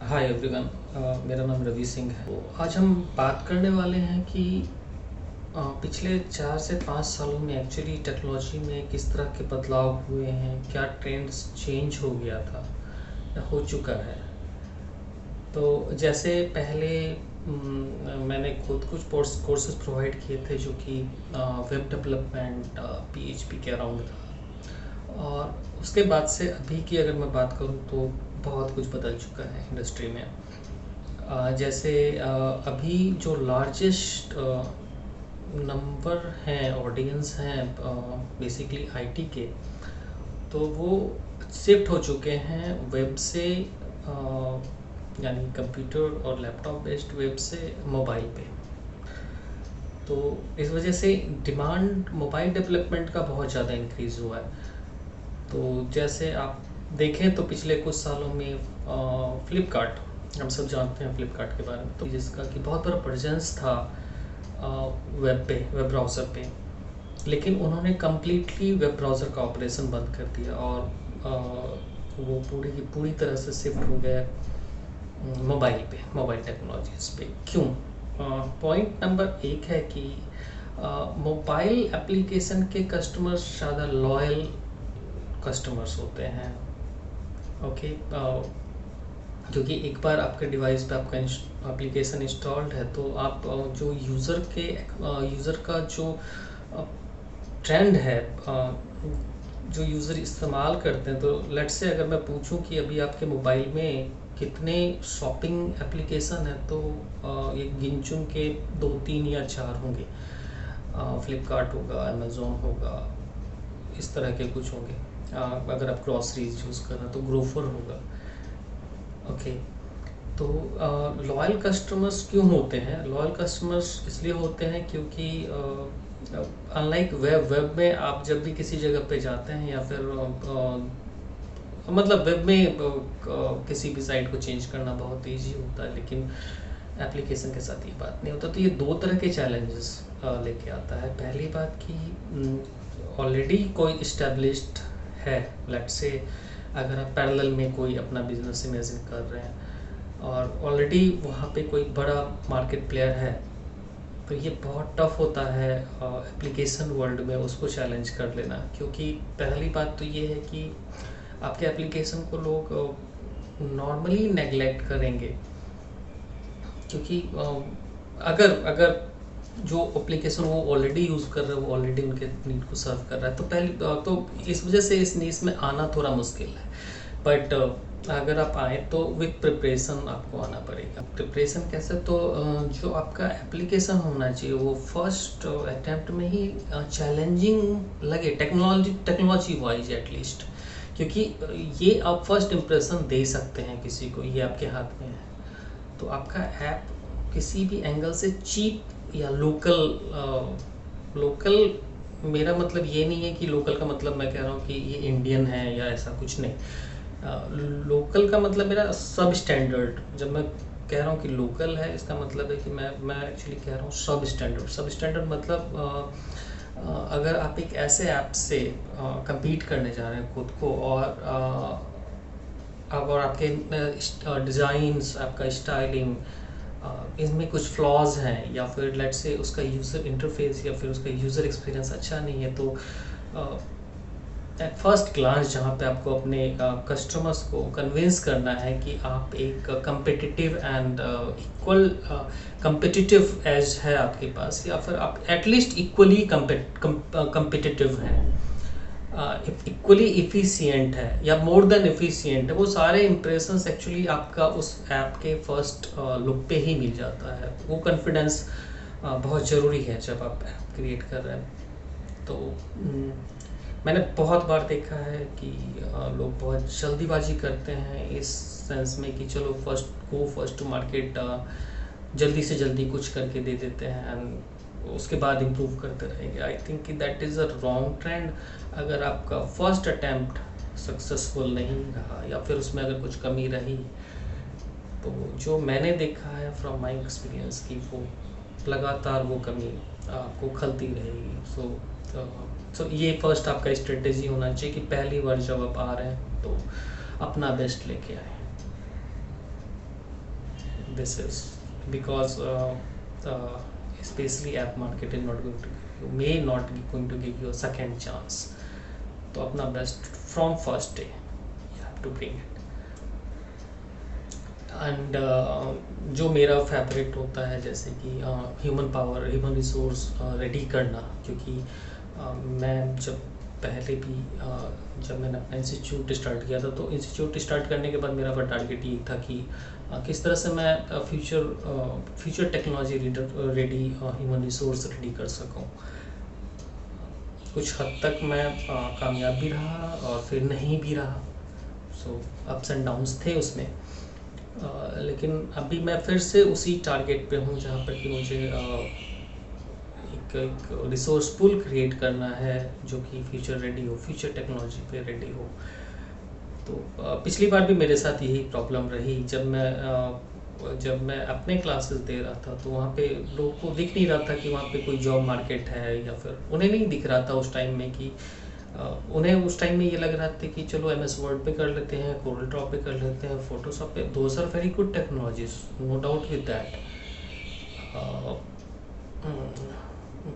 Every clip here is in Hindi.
Hi everyone. मेरा नाम रवि सिंह है। तो आज हम बात करने वाले हैं कि पिछले 4 से 5 सालों में एक्चुअली टेक्नोलॉजी में किस तरह के बदलाव हुए हैं, क्या ट्रेंड्स चेंज हो गया था या हो चुका है। तो जैसे पहले मैंने खुद कुछ कोर्सेज प्रोवाइड किए थे जो कि वेब डेवलपमेंट PHP के अराउंड था, और उसके बाद से अभी की अगर मैं बात करूं तो बहुत कुछ बदल चुका है इंडस्ट्री में। जैसे अभी जो लार्जेस्ट नंबर हैं, ऑडियंस हैं बेसिकली आईटी के, तो वो शिफ्ट हो चुके हैं वेब से, यानी कंप्यूटर और लैपटॉप बेस्ड वेब से मोबाइल पे। तो इस वजह से डिमांड मोबाइल डेवलपमेंट का बहुत ज़्यादा इंक्रीज़ हुआ है। तो जैसे आप देखें तो पिछले कुछ सालों में फ्लिपकार्ट, हम सब जानते हैं फ्लिपकार्ट के बारे में, तो जिसका कि बहुत बड़ा प्रेजेंस था वेब ब्राउज़र पे, लेकिन उन्होंने कम्प्लीटली वेब ब्राउज़र का ऑपरेशन बंद कर दिया और वो पूरी की पूरी तरह से शिफ्ट हो गए मोबाइल टेक्नोलॉजीज़ पे। क्यों? पॉइंट नंबर 1 है कि मोबाइल एप्लीकेशन के कस्टमर्स ज़्यादा लॉयल कस्टमर्स होते हैं। ओके, क्योंकि एक बार आपके डिवाइस पे आपका एप्लीकेशन इंस्टॉल्ड है तो आप जो यूज़र का जो ट्रेंड है, जो यूज़र इस्तेमाल करते हैं, तो लेट्स से अगर मैं पूछूं कि अभी आपके मोबाइल में कितने शॉपिंग एप्लीकेशन है, तो ये गिन चुन के 2 3 या 4 होंगे। फ्लिपकार्ट होगा, अमेज़ोन होगा, इस तरह के कुछ होंगे। अगर आप ग्रॉसरीज यूज़ कर रहे हैं तो ग्रोफर होगा। ओके, तो लॉयल कस्टमर्स क्यों होते हैं? लॉयल कस्टमर्स इसलिए होते हैं क्योंकि अनलाइक वेब में आप जब भी किसी जगह पे जाते हैं या फिर मतलब वेब में किसी भी साइट को चेंज करना बहुत ईजी होता है, लेकिन एप्लीकेशन के साथ ये बात नहीं होता। तो ये 2 तरह के चैलेंजेस लेके आता है। पहली बात कि ऑलरेडी कोई इस्टेब्लिश्ड है, लेट्स से अगर आप पैरेलल में कोई अपना बिजनेस इमेजिन कर रहे हैं और ऑलरेडी वहाँ पे कोई बड़ा मार्केट प्लेयर है, तो ये बहुत टफ होता है एप्लीकेशन वर्ल्ड में उसको चैलेंज कर लेना। क्योंकि पहली बात तो ये है कि आपके एप्लीकेशन को लोग नॉर्मली नेगलेक्ट करेंगे, क्योंकि अगर अगर जो एप्लीकेशन वो ऑलरेडी यूज़ कर रहे हैं वो ऑलरेडी उनके नीड को सर्व कर रहा है, तो पहली तो इस वजह से इस नीड्स में आना थोड़ा मुश्किल है। बट अगर आप आए तो विथ प्रिपरेशन आपको आना पड़ेगा। प्रिपरेशन कैसे? तो जो आपका एप्लीकेशन होना चाहिए वो फर्स्ट अटैम्प्ट में ही चैलेंजिंग लगे, टेक्नोलॉजी वाइज एटलीस्ट, क्योंकि ये आप फर्स्ट इम्प्रेशन दे सकते हैं किसी को, ये आपके हाथ में है। तो आपका ऐप किसी भी एंगल से चीप या लोकल मेरा मतलब ये नहीं है कि लोकल का मतलब मैं कह रहा हूँ कि ये इंडियन है या ऐसा कुछ नहीं। लोकल का मतलब मेरा सब स्टैंडर्ड। जब मैं कह रहा हूँ कि लोकल है, इसका मतलब है कि मैं एक्चुअली कह रहा हूँ सब स्टैंडर्ड मतलब अगर आप एक ऐसे ऐप से compete करने जा रहे हैं खुद को, और अगर आपके डिज़ाइंस, आपका स्टाइलिंग, इसमें कुछ फ्लॉज हैं, या फिर लेट्स से उसका यूज़र इंटरफेस या फिर उसका यूज़र एक्सपीरियंस अच्छा नहीं है, तो एट फर्स्ट ग्लांस जहाँ पे आपको अपने कस्टमर्स को कन्विंस करना है कि आप एक competitive and equal competitive edge है आपके पास, या फिर आप एटलीस्ट इक्वली कम्पिटिटिव हैं, इक्वली इफ़िशियंट है या मोर देन इफ़िशियंट है, वो सारे इंप्रेशंस एक्चुअली आपका उस ऐप के फर्स्ट लुक पे ही मिल जाता है। वो कॉन्फिडेंस बहुत ज़रूरी है जब आप ऐप क्रिएट कर रहे हैं। तो मैंने बहुत बार देखा है कि लोग बहुत जल्दीबाजी करते हैं इस सेंस में कि चलो फर्स्ट टू मार्केट, जल्दी से जल्दी कुछ करके दे देते हैं एंड उसके बाद इम्प्रूव करते रहेंगे। आई थिंक कि that is a wrong trend. अगर आपका फर्स्ट अटैम्प्ट सक्सेसफुल नहीं रहा या फिर उसमें अगर कुछ कमी रही, तो जो मैंने देखा है फ्रॉम माय एक्सपीरियंस कि वो लगातार वो कमी आपको खलती रहेगी। सो ये फर्स्ट आपका स्ट्रेटेजी होना चाहिए कि पहली बार जब आप आ रहे हैं तो अपना बेस्ट लेके आए। this is because especially app market is not going to you may not going to give you a second chance. तो अपना best from first day you have to bring it. And जो मेरा फेवरेट होता है जैसे कि human power, human resource ready करना, क्योंकि मैं जब पहले भी जब मैंने अपना इंस्टीट्यूट स्टार्ट किया था तो इंस्टीट्यूट स्टार्ट करने के बाद मेरा टारगेट ये था कि किस तरह से मैं future technology ready human resource ready कर सकूं। कुछ हद तक मैं कामयाब भी रहा और फिर नहीं भी रहा, सो अप्स एंड डाउन्स थे उसमें। लेकिन अभी मैं फिर से उसी टारगेट पे हूँ जहाँ पर कि मुझे एक रिसोर्स पूल क्रिएट करना है जो कि फ्यूचर रेडी हो, फ्यूचर टेक्नोलॉजी पे रेडी हो। तो पिछली बार भी मेरे साथ यही प्रॉब्लम रही। जब मैं अपने क्लासेस दे रहा था तो वहाँ पे लोगों को दिख नहीं रहा था कि वहाँ पे कोई जॉब मार्केट है, या फिर उन्हें नहीं दिख रहा था उस टाइम में कि उन्हें उस टाइम में ये लग रहा था कि चलो MS वर्ड पे कर लेते हैं, कोरल ड्रॉ पे कर लेते हैं, फोटोशॉप पे, those are very good technologies, no doubt with that.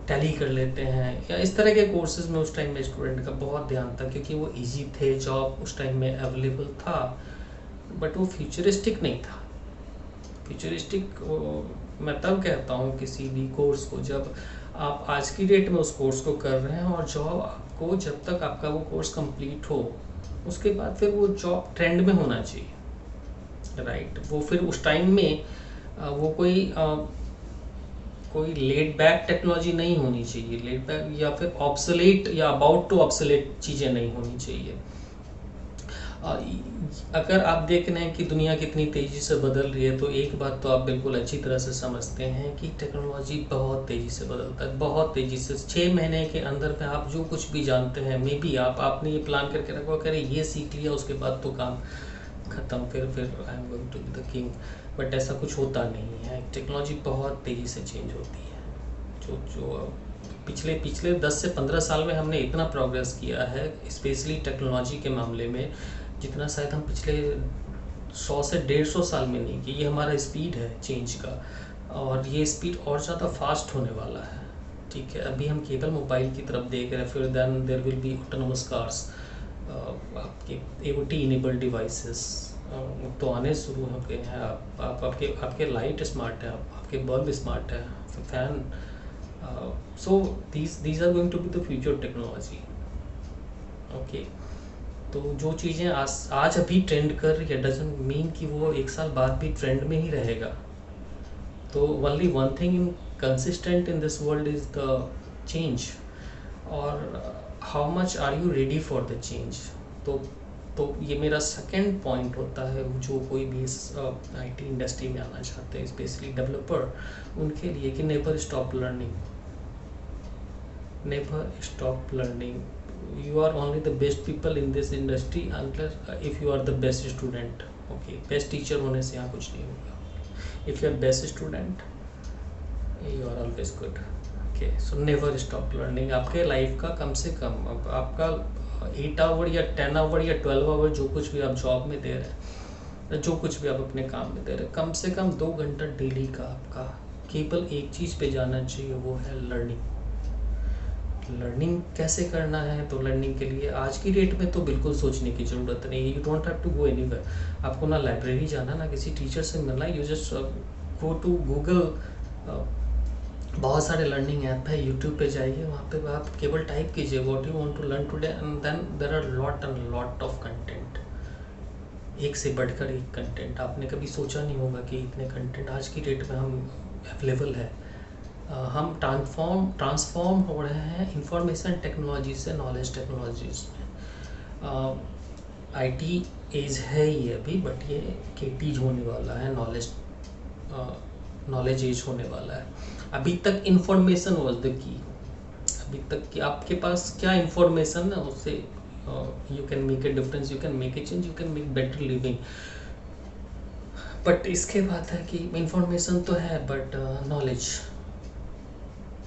Tally कर लेते हैं या इस तरह के कोर्सेज में उस टाइम में स्टूडेंट का बहुत ध्यान था क्योंकि वो इजी थे, जॉब उस टाइम में अवेलेबल था, बट वो फ्यूचरिस्टिक नहीं था। फ्यूचरिस्टिक मैं तब कहता हूँ किसी भी कोर्स को जब आप आज की डेट में उस कोर्स को कर रहे हैं और जॉब आपको जब तक आपका वो कोर्स कंप्लीट हो उसके बाद फिर वो जॉब ट्रेंड में होना चाहिए, राइट। वो फिर उस टाइम में वो कोई लेट बैक टेक्नोलॉजी नहीं होनी चाहिए, लेट बैक या फिर ऑब्सोलेट या अबाउट टू ऑब्सोलेट चीज़ें नहीं होनी चाहिए। अगर आप देख रहे हैं कि दुनिया कितनी तेज़ी से बदल रही है तो एक बात तो आप बिल्कुल अच्छी तरह से समझते हैं कि टेक्नोलॉजी बहुत तेज़ी से बदलता है, बहुत तेज़ी से। 6 महीने के अंदर में आप जो कुछ भी जानते हैं, मे बी आपने ये प्लान करके रखा करें ये सीख लिया उसके बाद तो काम ख़त्म, फिर I am going to be the king, but ऐसा कुछ होता नहीं है। टेक्नोलॉजी बहुत तेज़ी से चेंज होती है। जो पिछले 10 से 15 साल में हमने इतना प्रोग्रेस किया है स्पेशली टेक्नोलॉजी के मामले में जितना शायद हम पिछले 100 से 150 साल में नहीं किया। ये हमारा स्पीड है चेंज का और ये स्पीड और ज़्यादा फास्ट होने वाला है, ठीक है। अभी हम केवल मोबाइल की तरफ देख रहे हैं, फिर then there will be autonomous cars, आपके IoT इनेबल्ड डिवाइसेस तो आने शुरू हो गए हैं। आपके लाइट स्मार्ट है, आपके बल्ब स्मार्ट है, fan, so these are going to be the future technology, okay. तो जो चीज़ें आज अभी ट्रेंड कर रही है डजंट मीन कि वो 1 साल बाद भी ट्रेंड में ही रहेगा। तो only one thing inconsistent in this world is the change, और how much are you ready for the change. तो ये मेरा सेकंड पॉइंट होता है जो कोई भी इस IT इंडस्ट्री में आना चाहते हैं स्पेशली डेवलपर, उनके लिए कि never stop learning, never stop learning. You are only the best people in this industry unless if you are the best student, okay। best teacher होने से यहाँ कुछ नहीं होगा। if you are best student you are always good, okay। so never stop learning। आपके लाइफ का कम से कम आपका 8 आवर या 10 आवर या 12 आवर जो कुछ भी आप जॉब में दे रहे हैं, जो कुछ भी आप अपने काम में दे रहे हैं, कम से कम 2 घंटा डेली का आपका केवल एक चीज़ पे जाना चाहिए, वो है लर्निंग। लर्निंग कैसे करना है, तो लर्निंग के लिए आज की डेट में तो बिल्कुल सोचने की ज़रूरत नहीं है। You don't have to go anywhere. आपको ना लाइब्रेरी जाना, ना किसी टीचर से मिलना, you just go to Google. बहुत सारे लर्निंग ऐप है, यूट्यूब पे जाइए, वहाँ पे आप केवल टाइप कीजिए what you want to learn today and then there are lot and lot of content, एक से बढ़कर एक कंटेंट। आपने कभी सोचा नहीं होगा कि इतने कंटेंट आज की डेट में हम अवेलेबल है। हम ट्रांसफॉर्म हो रहे हैं इंफॉर्मेशन टेक्नोलॉजी से नॉलेज टेक्नोलॉजीज में। IT एज है ही अभी, बट ये KT होने वाला है, नॉलेज एज होने वाला है। अभी तक इंफॉर्मेशन वाज द की, अभी तक कि आपके पास क्या इंफॉर्मेशन है उससे you can make a difference, you can make a change, you can make better living. But इसके बाद है कि इंफॉर्मेशन तो है but knowledge,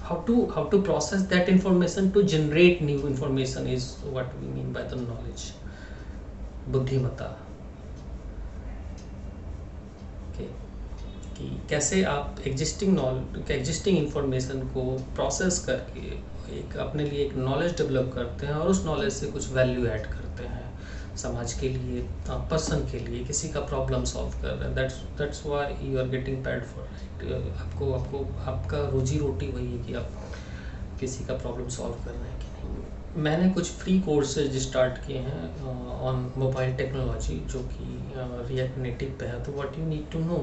how to process that information to generate new information is what we mean by the knowledge, बुद्धिमत्ता, okay। कि कैसे आप एग्जिस्टिंग इंफॉर्मेशन को प्रोसेस करके एक अपने लिए एक नॉलेज डेवलप करते हैं और उस नॉलेज से कुछ वैल्यू ऐड करते हैं समाज के लिए, पर्सन के लिए, किसी का प्रॉब्लम सॉल्व कर रहे हैं। That's why you are getting paid for right. आपको आपको आपका रोजी रोटी वही है कि आप किसी का प्रॉब्लम सॉल्व कर रहे हैं कि नहीं। मैंने कुछ फ्री कोर्सेज स्टार्ट किए हैं ऑन मोबाइल टेक्नोलॉजी जो कि रिएक्ट नेटिव पे है। तो what you need to know,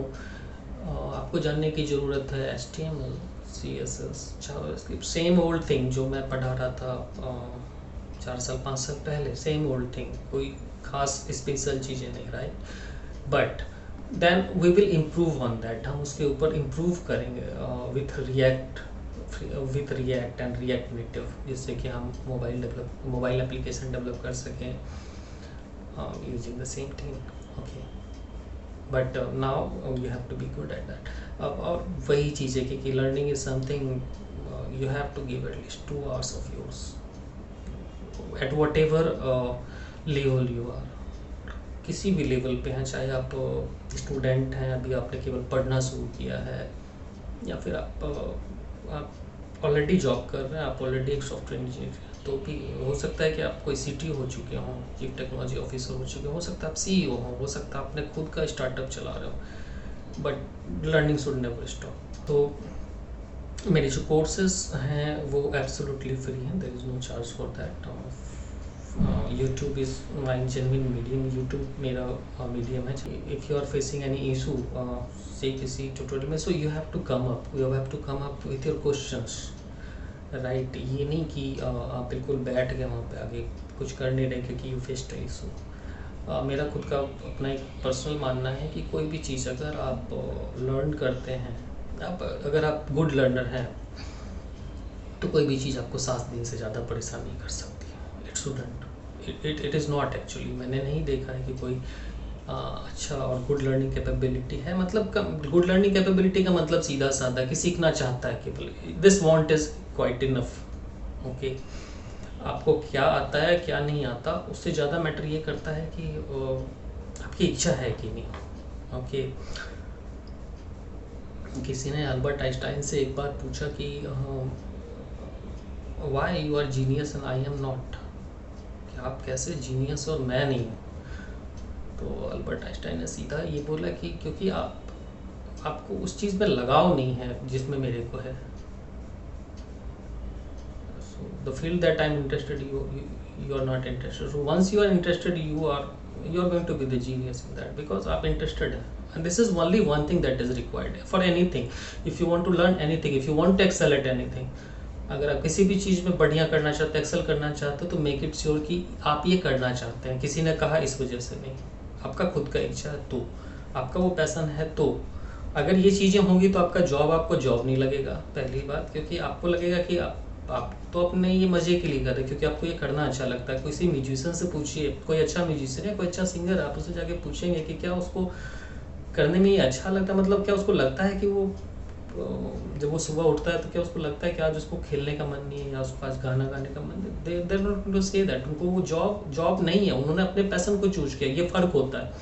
आपको जानने की ज़रूरत है HTML, CSS, JavaScript, same old thing जो मैं पढ़ा रहा था 4 साल 5 साल पहले, सेम ओल्ड थिंग, कोई खास स्पेशल चीज़ें नहीं, right. But then we will improve on that, हम उसके ऊपर इम्प्रूव करेंगे with React and React Native, जिससे कि हम मोबाइल एप्लीकेशन डेवलप कर सकें using the same thing. Okay, but now you have to be good at that. और वही चीज़ है कि learning is something you have to give at least 2 hours of yours at whatever level you are. किसी भी लेवल पे हैं, चाहे आप स्टूडेंट हैं, अभी आपने केवल पढ़ना शुरू किया है, या फिर आप ऑलरेडी जॉब कर रहे हैं, आप ऑलरेडी एक सॉफ्टवेयर इंजीनियर हैं, तो भी हो सकता है कि आप कोई CTO हो चुके हों, चीफ टेक्नोलॉजी ऑफिसर हो चुके हो सकता है आप CEO हो सकता है आपने खुद का स्टार्टअप चला रहे हो, but learning should never stop. तो मेरे जो कोर्सेज हैं वो एब्सोल्युटली फ्री हैं, there is no charge for that. YouTube is my genuine medium, YouTube मेरा मीडियम है। If you are facing any issue से किसी ट्यूटोरियल में, so you have to come up with your questions, right. ये नहीं कि आप बिल्कुल बैठ गए वहाँ पे आगे कुछ कर नहीं रहे क्योंकि यू फेस्ड इशू। मेरा खुद का अपना एक पर्सनल मानना है कि कोई भी चीज़ अगर आप लर्न करते हैं, अगर आप गुड लर्नर हैं, तो कोई भी चीज़ आपको 7 दिन से ज़्यादा परेशान नहीं कर सकती। It shouldn't, it is not actually. मैंने नहीं देखा है कि कोई अच्छा और गुड लर्निंग कैपेबिलिटी है। मतलब गुड लर्निंग कैपेबिलिटी का मतलब सीधा साधा कि सीखना चाहता है केवल, this want is quite enough. Okay, आपको क्या आता है क्या नहीं आता, उससे ज़्यादा मैटर ये करता है कि आपकी इच्छा है कि नहीं। ओके, किसी ने अल्बर्ट आइंस्टाइन से एक बार पूछा कि why you are genius and I am not, कि आप कैसे जीनियस और मैं नहीं हूँ। तो अल्बर्ट आइंस्टाइन ने सीधा ये बोला कि क्योंकि आपको उस चीज़ में लगाव नहीं है जिसमें मेरे को है। So the field that I'm interested, you are not interested. So once you are interested, you are going to be the genius in that, because आप interested हैं. And this is only one thing that is required for anything. If you want to learn anything, if you want to excel at anything, अगर आप किसी भी चीज़ में बढ़िया करना चाहते हैं, एक्सेल करना चाहते हो, तो मेक इट श्योर कि आप ये करना चाहते हैं, किसी ने कहा इस वजह से नहीं, आपका खुद का इच्छा है, तो आपका वो पैसन है। तो अगर ये चीज़ें होंगी तो आपको जॉब नहीं लगेगा, पहली बात, क्योंकि आपको लगेगा कि आप तो अपने ये मज़े के लिए कर रहे हैं, क्योंकि आपको ये करना अच्छा लगता है। किसी म्यूजिशियन से पूछिए, कोई अच्छा म्यूजिशियन है, कोई अच्छा सिंगर है, आप उससे जाके पूछेंगे कि क्या उसको करने में ये अच्छा लगता है, मतलब क्या उसको लगता है कि वो जब वो सुबह उठता है तो क्या उसको लगता है कि आज उसको खेलने का मन नहीं है या उसको आज गाना गाने का मन नहीं। They're not going to say that, उनको वो जॉब नहीं है, उन्होंने अपने पैशन को चूज किया, ये फ़र्क होता है।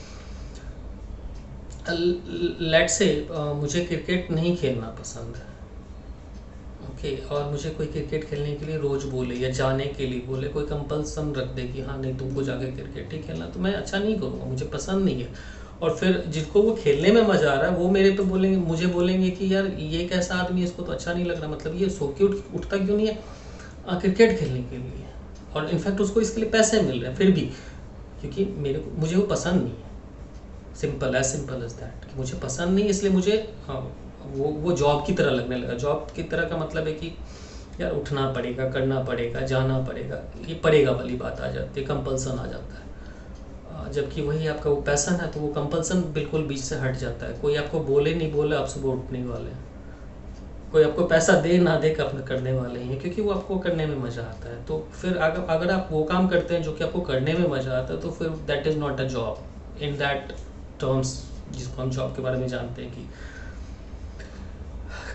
लेट्स से मुझे क्रिकेट नहीं खेलना पसंद है, ओके, और मुझे कोई क्रिकेट खेलने के लिए रोज़ बोले या जाने के लिए बोले, कोई कंपल्सन रख दे कि हाँ नहीं तुमको जाके क्रिकेट ही खेलना, तो मैं अच्छा नहीं करूँगा, मुझे पसंद नहीं है। और फिर जिनको वो खेलने में मज़ा आ रहा है वो मेरे पे बोलेंगे, मुझे बोलेंगे कि यार ये कैसा आदमी, इसको तो अच्छा नहीं लग रहा, मतलब ये सो के उठता क्यों नहीं है क्रिकेट खेलने के लिए, और इनफैक्ट उसको इसके लिए पैसे मिल रहे हैं फिर भी, क्योंकि मुझे वो पसंद नहीं है। सिंपल एज दैट, कि मुझे पसंद नहीं, इसलिए मुझे वो जॉब की तरह लगने लगा। जॉब की तरह का मतलब है कि यार उठना पड़ेगा, करना पड़ेगा, जाना पड़ेगा, ये पड़ेगा वाली बात आ जाती है, कंपल्सन आ जाता है। जबकि वही आपका वो पैसन है तो वो कंपल्सन बिल्कुल बीच से हट जाता है। कोई आपको बोले नहीं बोले, आप सुबह उठने वाले हैं, कोई आपको पैसा दे ना दे करने वाले हैं, क्योंकि वो आपको करने में मज़ा आता है। तो फिर अगर आप वो काम करते हैं जो कि आपको करने में मज़ा आता है, तो फिर that is not a job in that terms, जिसको हम जॉब के बारे में जानते हैं कि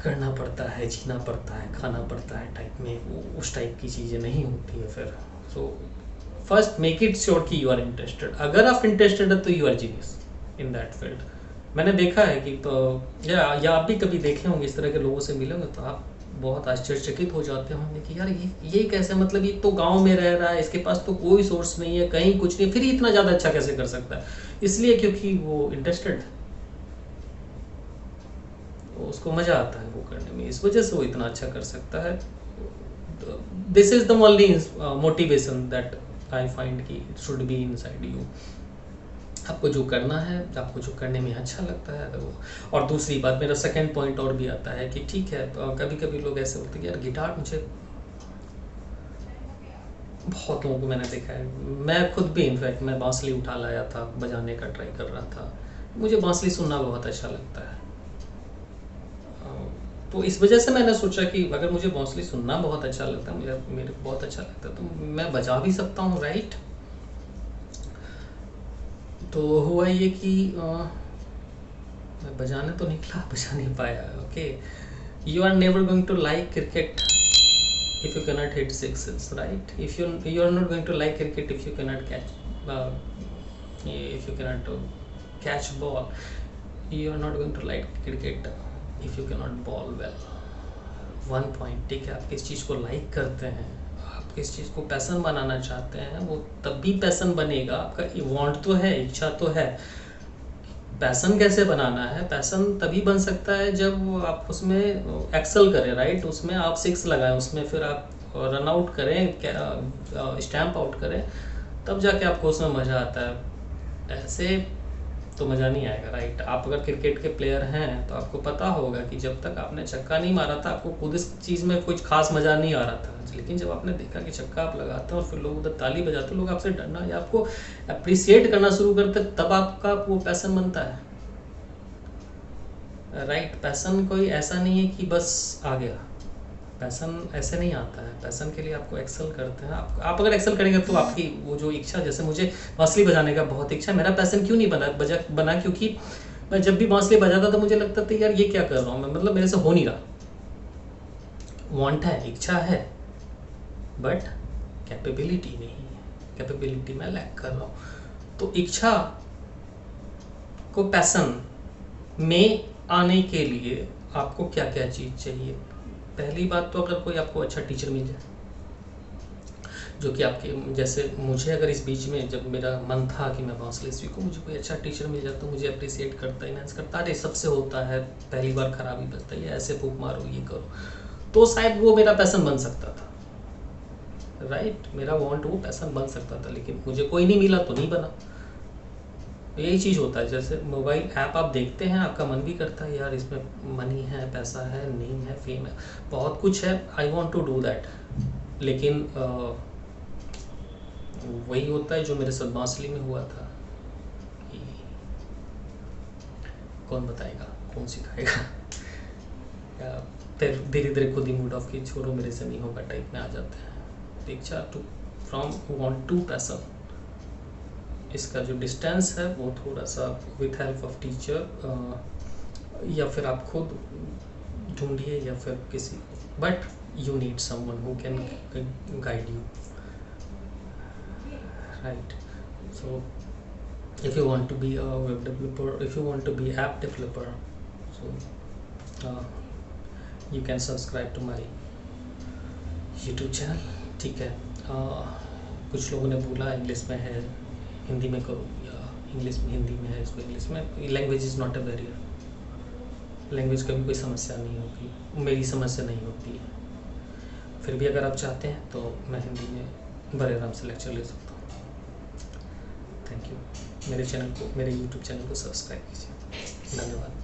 करना पड़ता है, जीना पड़ता है, खाना पड़ता है टाइप में, वो उस टाइप की चीज़ें नहीं होती है फिर। So first make it sure कि यू आर इंटरेस्टेड। अगर आप इंटरेस्टेड है तो you are genius in that field. मैंने देखा है कि या आप भी कभी देखे होंगे, इस तरह के लोगों से मिले होंगे तो आप बहुत आश्चर्यचकित हो जाते होंगे कि यार ये कैसे, मतलब ये तो गांव में रह रहा है, इसके पास तो कोई सोर्स नहीं है, कहीं कुछ नहीं, फिर ये इतना ज़्यादा अच्छा कैसे कर सकता है? इसलिए क्योंकि वो इंटरेस्टेड, उसको मज़ा आता है वो करने में, इस वजह से वो इतना अच्छा कर सकता है। This is the only motivation that I find कि it should be inside you. आपको जो करना है, आपको जो करने में अच्छा लगता है वो। और दूसरी बात, मेरा सेकंड पॉइंट और भी आता है कि ठीक है, कभी कभी लोग ऐसे होते हैं कि यार गिटार मुझे, बहुत लोगों को मैंने देखा है, मैं खुद भी इनफैक्ट मैं बांसुरी उठा लाया था, बजाने का ट्राई कर रहा था, मुझे बांसुरी सुनना बहुत अच्छा लगता है। तो इस वजह से मैंने सोचा कि अगर मुझे बांसुरी सुनना बहुत अच्छा लगता है, मुझे मेरे को बहुत अच्छा लगता है, तो मैं बजा भी सकता हूँ, राइट। तो हुआ ये कि मैं बजाने तो निकला, बजा नहीं पाया। Okay, you are never going to like cricket if you cannot hit sixes, right? If you are not going to like cricket if you cannot catch, if you cannot catch ball, you are not going to like cricket if you cannot ball well. One point, ठीक है, आप किस चीज़ को लाइक करते हैं, आप किस चीज़ को पैसन बनाना चाहते हैं, वो तब भी पैसन बनेगा। आपका वांट तो है, इच्छा तो है। पैसन कैसे बनाना है? पैसन तभी बन सकता है जब आप उसमें एक्सेल करें, राइट। उसमें आप सिक्स लगाएं, उसमें फिर आप रन आउट करें, स्टैम्प आउट करें, तब जाके आपको उसमें मज़ा आता है। ऐसे तो मज़ा नहीं आएगा, राइट। आप अगर क्रिकेट के प्लेयर हैं तो आपको पता होगा कि जब तक आपने छक्का नहीं मारा था, आपको खुद इस चीज़ में कुछ खास मज़ा नहीं आ रहा था, लेकिन जब आपने देखा कि छक्का आप लगाते हैं और फिर लोग उधर ताली बजाते हैं, लोग आपसे डरना या आपको अप्रिसिएट करना शुरू करते, तब आपका वो पैसन बनता है, राइट। पैसन कोई ऐसा नहीं है कि बस आ गया, पैसन ऐसे नहीं आता है। पैसन के लिए आपको एक्सेल करते हैं। आप अगर एक्सेल करेंगे तो आपकी वो जो इच्छा, जैसे मुझे बांसुरी बजाने का बहुत इच्छा, मेरा पैसन क्यों नहीं बना क्योंकि मैं जब भी बांसुरी बजाता था मुझे लगता था यार ये क्या कर रहा हूँ मैं, मतलब मेरे से हो नहीं रहा। वांट है, इच्छा है, बट कैपेबिलिटी नहीं है, कैपेबिलिटी मैं लैक कर रहा हूँ। तो इच्छा को पैसन में आने के लिए आपको क्या क्या चीज़ चाहिए? पहली बात तो अगर कोई आपको अच्छा टीचर मिल जाए, जो कि आपके जैसे, मुझे अगर इस बीच में जब मेरा मन था कि मैं बांसुरी सीखूं, मुझे कोई अच्छा टीचर मिल जाता, मुझे अप्रिसिएट करता, इनहेंस करता, अरे सबसे होता है, पहली बार खराब ही बजता है, ऐसे फूक मारो, ये करो, तो शायद वो मेरा पैसन बन सकता था, राइट। मेरा वांट वो पैसन बन सकता था, लेकिन मुझे कोई नहीं मिला तो नहीं बना। यही चीज़ होता है, जैसे मोबाइल ऐप आप देखते हैं, आपका मन भी करता है यार इसमें मनी है, पैसा है, नेम है, फेम है, बहुत कुछ है, I want to do that, लेकिन वही होता है जो मेरे साथ बांसुरी में हुआ था कि कौन बताएगा, कौन सिखाएगा, या फिर धीरे धीरे खुद ही मूड ऑफ की छोड़ो मेरे से नहीं होगा टाइप में आ जाते हैं। इच्छा to from want to passion, इसका जो डिस्टेंस है वो थोड़ा सा विथ हेल्प ऑफ टीचर, या फिर आप खुद ढूंढिए, या फिर किसी, but you need someone who can guide you, right. So if you want to be a web developer, if you want to be app developer, so you can subscribe to my YouTube channel, ठीक है। कुछ लोगों ने बोला इंग्लिश में है, हिंदी में करो, या इंग्लिश में हिंदी में है, इसको इंग्लिश में। Language is not a barrier, language का भी कोई समस्या नहीं होगी, मेरी समस्या नहीं होती है। फिर भी अगर आप चाहते हैं तो मैं हिंदी में बड़े आराम से लेक्चर ले सकता हूँ। Thank you. मेरे चैनल को, मेरे यूट्यूब चैनल को सब्सक्राइब कीजिए। धन्यवाद।